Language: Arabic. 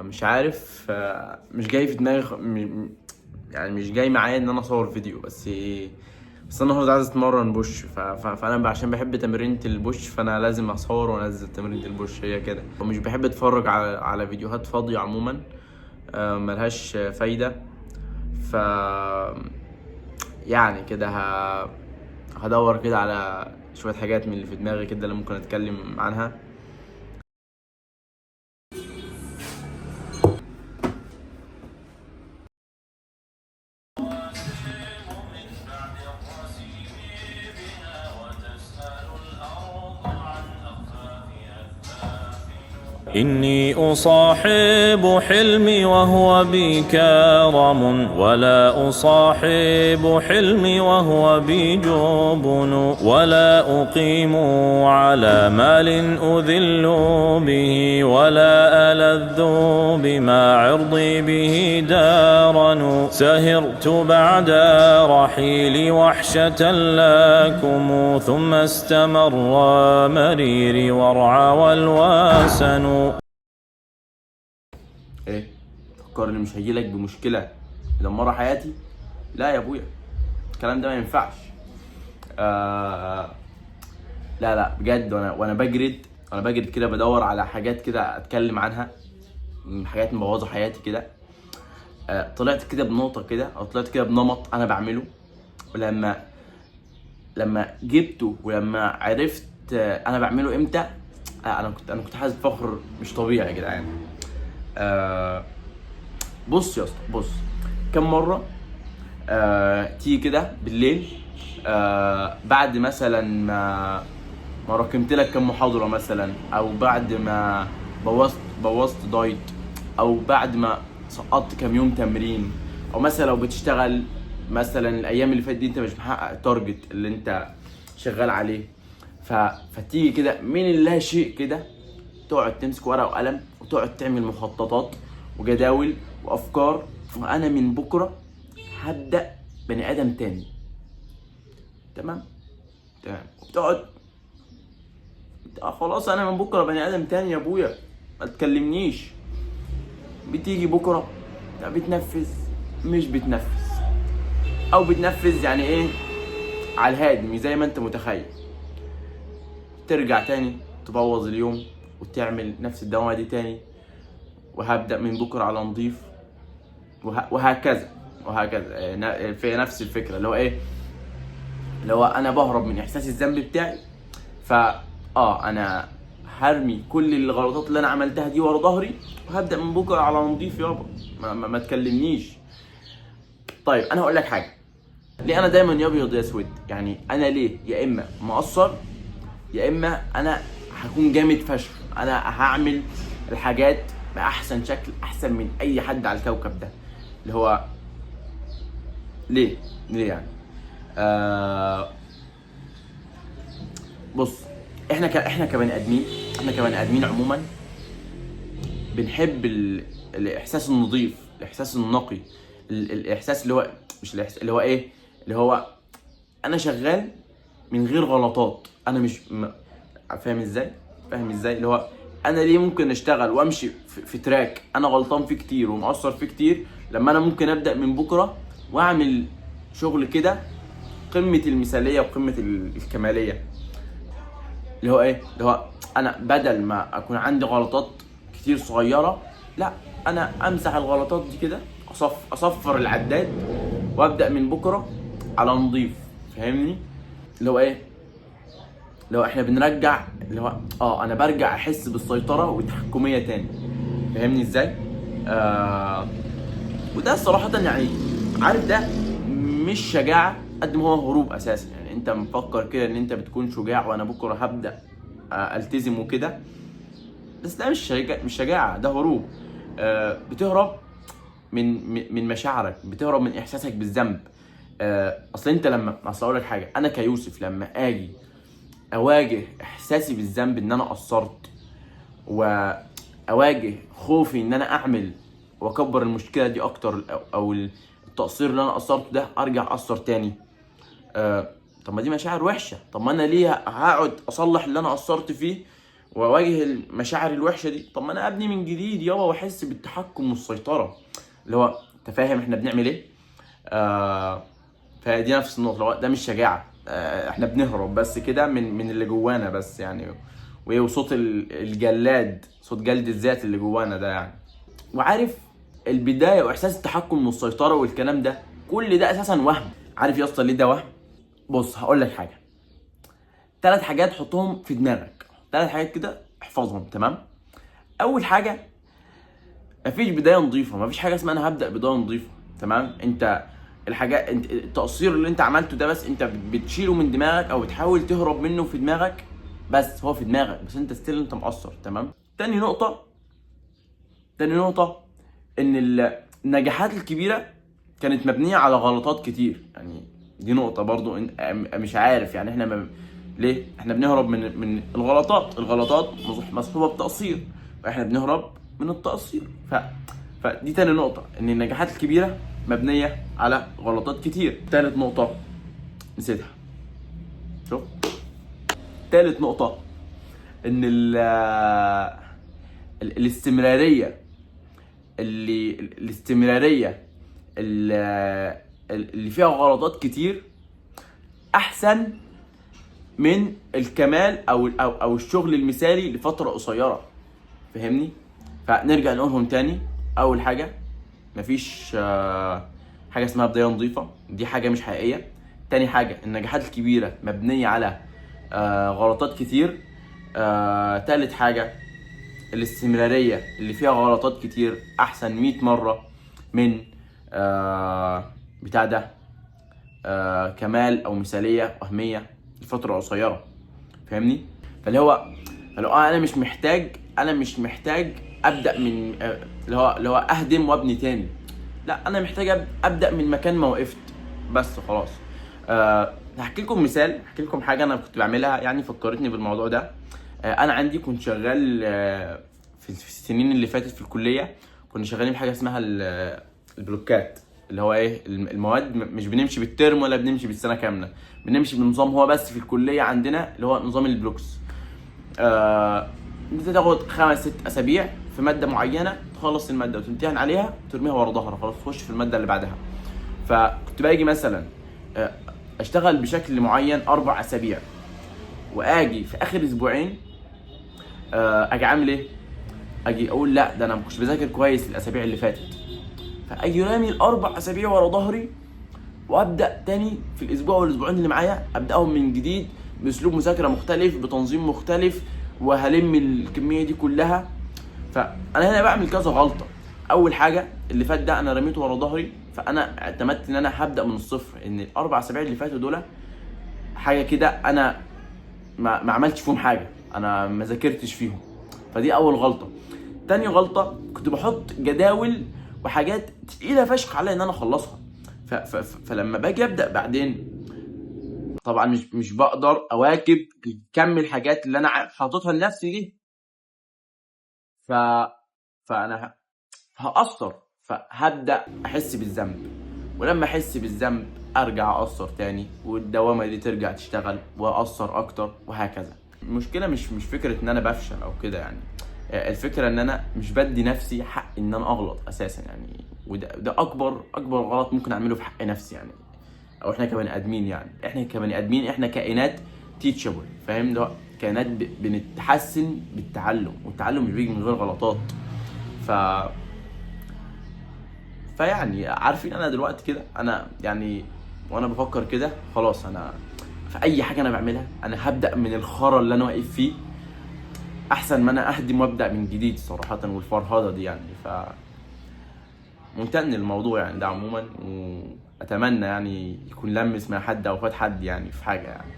مش عارف. مش جاي في دماغي يعني مش جاي معايا ان انا اصور فيديو. بس انا النهارده عايز اتمرن بوش. فانا عشان بحب تمرينة البوش فانا لازم اصور وانزل تمرينة البوش. هي كده. ومش بحب اتفرج على فيديوهات فاضية عموما. ملهاش فايدة. ف يعني كده هدور كده على شوية حاجات من اللي في دماغي كده اللي ممكن اتكلم عنها. إني أصاحب حلمي وهو بي كرم، ولا أصاحب حلمي وهو بي جبن، ولا أقيم على مال أذل به، ولا ألذ بما عرضي به دارن. سهرت بعد رحيلي وحشة لكم، ثم استمر مريري ورعى والواسن. ايه؟ فكرني مش هيجيلك بمشكلة مدمرة حياتي؟ لا يا ابويا، الكلام ده ما ينفعش. لا لا بجد. وانا بجرد كده بدور على حاجات كده اتكلم عنها، حاجات مبوظه حياتي كده. طلعت كده بنقطه كده، او طلعت كده بنمط انا بعمله. ولما جبته ولما عرفت انا بعمله امتى. انا كنت حاسس بفخر مش طبيعي يا جدعان. بص يا اسطى، بص. كم مره تيجي كده بالليل، بعد مثلا ما راكمت لك كم محاضرة مثلا، او بعد ما بوظت دايت، او بعد ما سقطت كم يوم تمرين، او مثلا لو بتشتغل مثلا الايام اللي فاتت دي انت مش محقق التارجت اللي انت شغال عليه. فتيجي كده من اللا شيء كده تقعد تمسك ورقة وقلم وتقعد تعمل مخططات وجداول وافكار، وانا من بكرة هبدأ بني ادم تاني. تمام. وبتقعد خلاص انا من بكره بني ادم تاني يا ابويا، ما تكلمنيش. بتيجي بكره بتنفذ، مش بتنفذ، او بتنفذ يعني ايه على الهادي مش زي ما انت متخيل. ترجع تاني تبوظ اليوم وتعمل نفس الدوامه دي تاني، وهبدا من بكره على نضيف، وهكذا وهكذا. في نفس الفكره اللي هو ايه، اللي هو انا بهرب من احساس الذنب بتاعي. انا هرمي كل الغلطات اللي انا عملتها دي ورا ظهري، وهبدا من بكره على نضيف يابا. ما تكلمنيش. طيب انا هقول لك حاجه. ليه انا دايما يا ابيض يا اسود؟ يعني انا ليه يا اما مقصر يا اما انا هكون جامد فشخ. انا هعمل الحاجات باحسن شكل، احسن من اي حد على الكوكب ده. اللي هو ليه يعني؟ بص، احنا كبني ادمين عموما بنحب الاحساس النظيف، الاحساس النقي، الاحساس اللي هو مش الاحساس اللي هو ايه، اللي هو انا شغال من غير غلطات. انا مش فاهم ازاي اللي هو انا ليه ممكن اشتغل وامشي في تراك انا غلطان فيه كتير ومقصر فيه كتير، لما انا ممكن ابدا من بكره واعمل شغل كده قمه المثاليه وقمه الكماليه. اللي هو ايه، اللي هو انا بدل ما اكون عندي غلطات كتير صغيره، لا انا امسح الغلطات دي كده، اصفر العداد، وابدا من بكره على نضيف. فاهمني؟ اللي هو ايه، اللي هو احنا بنرجع، اللي هو انا برجع احس بالسيطره والتحكميه تاني. فاهمني ازاي؟ وده صراحه يعني، عارف، ده مش شجاعه قد ما هو هروب اساسا. يعني انت مفكر كده ان انت بتكون شجاع وانا بكره هبدا التزم وكده، بس ده مش شجاعه، ده هروب. بتهرب من مشاعرك، بتهرب من احساسك بالذنب. اصل اقول لك حاجه، انا كيوسف لما اجي اواجه احساسي بالذنب ان انا قصرت، واواجه خوفي ان انا اعمل واكبر المشكله دي اكتر، او التقصير اللي انا قصرته ده ارجع اقصر تاني. طب ما دي مشاعر وحشه. طب ما انا ليه هقعد اصلح اللي انا قصرت فيه واواجه المشاعر الوحشه دي، طب ما انا ابني من جديد يابا واحس بالتحكم والسيطره، اللي هو انت فاهم احنا بنعمل ايه. فدي نفس النقطه، اللي هو ده مش شجاعه، احنا بنهرب بس كده من اللي جوانا بس يعني، وصوت الجلاد، صوت جلد الذات اللي جوانا ده يعني. وعارف البدايه واحساس التحكم والسيطره والكلام ده، كل ده اساسا وهم. عارف يا اسطى ليه ده وهم؟ بص هقول لك حاجه، 3 حاجات حطهم في دماغك، 3 حاجات كده احفظهم تمام. اول حاجه، مفيش بدايه نظيفه، مفيش حاجه اسمها انا هبدا بدايه نظيفه تمام. انت الحاجات، انت التقصير اللي انت عملته ده بس انت بتشيله من دماغك او بتحاول تهرب منه في دماغك، بس هو في دماغك بس انت ستيل انت مقصر تمام. تاني نقطه ان النجاحات الكبيره كانت مبنيه على غلطات كتير يعني. دي نقطه برضو مش عارف يعني احنا ليه احنا بنهرب من الغلطات مصحوبه بتقصير، واحنا بنهرب من التقصير. فدي تاني نقطه، ان النجاحات الكبيره مبنيه على غلطات كتير. تالت نقطه نسيتها، شوف. تالت نقطه ان الاستمراريه اللي فيها غلطات كتير احسن من الكمال او الشغل المثالي لفتره قصيره، فاهمني؟ فنرجع نقولهم تاني. اول حاجه، مفيش حاجه اسمها بدايه نظيفه، دي حاجه مش حقيقيه. تاني حاجه، النجاحات الكبيره مبنيه على غلطات كتير. تالت حاجه، الاستمراريه اللي فيها غلطات كتير احسن 100 مره من بتاع ده كمال او مثاليه وهميه لفتره قصيره، فاهمني؟ فلو انا مش محتاج ابدا من اللي هو اهدم وابني تاني، لا انا محتاج ابدا من مكان ما وقفت بس خلاص. هحكي لكم مثال، هحكي لكم حاجه انا كنت بعملها يعني فكرتني بالموضوع ده. انا عندي كنت شغال في السنين اللي فاتت في الكليه، كنا شغالين بحاجه اسمها البلوكات، اللي هو ايه، المواد مش بنمشي بالترم ولا بنمشي بالسنه كامله، بنمشي بنظام هو بس في الكليه عندنا اللي هو نظام البلوكس. انت تاخد 5-6 اسابيع في ماده معينه، تخلص الماده وتمتحن عليها وترميها ورا ظهرك، خلاص تخش في الماده اللي بعدها. فكنت باجي مثلا اشتغل بشكل معين 4 اسابيع، واجي في اخر اسبوعين اجي عامل ايه؟ اجي اقول لا ده انا ما كنتش بذاكر كويس الاسابيع اللي فاتت، فاجي رامي ال4 اسابيع ورا ظهري، وابدا تاني في الاسبوع والاسبوعين اللي معايا ابداهم من جديد باسلوب مذاكره مختلف بتنظيم مختلف، وهلم الكميه دي كلها. فانا هنا بعمل كذا غلطه. اول حاجه، اللي فات ده انا رميته ورا ظهري، فانا اعتمدت ان انا هبدا من الصفر، ان ال4 اسابيع اللي فاتوا دول حاجه كده انا ما عملتش فيهم حاجه، انا ما ذاكرتش فيهم. فدي اول غلطه. تاني غلطه، كنت بحط جداول وحاجات تقيله فشخ عليا ان انا اخلصها، فلما باجي ابدا بعدين طبعا مش بقدر اواكب كم الحاجات اللي انا حاططها لنفسي دي، فانا هقصر، فهبدا احس بالذنب، ولما احس بالذنب ارجع اقصر تاني، والدوامه دي ترجع تشتغل واقصر اكتر، وهكذا. المشكله مش فكره ان انا بفشل او كده يعني، الفكره ان انا مش بدي نفسي حق ان انا اغلط اساسا يعني، وده اكبر غلط ممكن اعمله في حق نفسي يعني، او احنا كبني ادمين يعني، احنا كائنات تيتشابل، فاهم؟ ده كائنات بنتحسن بالتعلم، والتعلم مش بيجي من غير غلطات. فيعني عارفين انا دلوقتي كده، انا يعني وانا بفكر كده خلاص، انا في اي حاجه انا بعملها انا هبدا من الخرا اللي انا واقف فيه، احسن ما انا اهدم وابدا من جديد صراحه، والفرهده دي يعني. ممتن للموضوع يعني ده عموما، واتمنى يعني يكون لمس مع حد او فات حد يعني في حاجه يعني.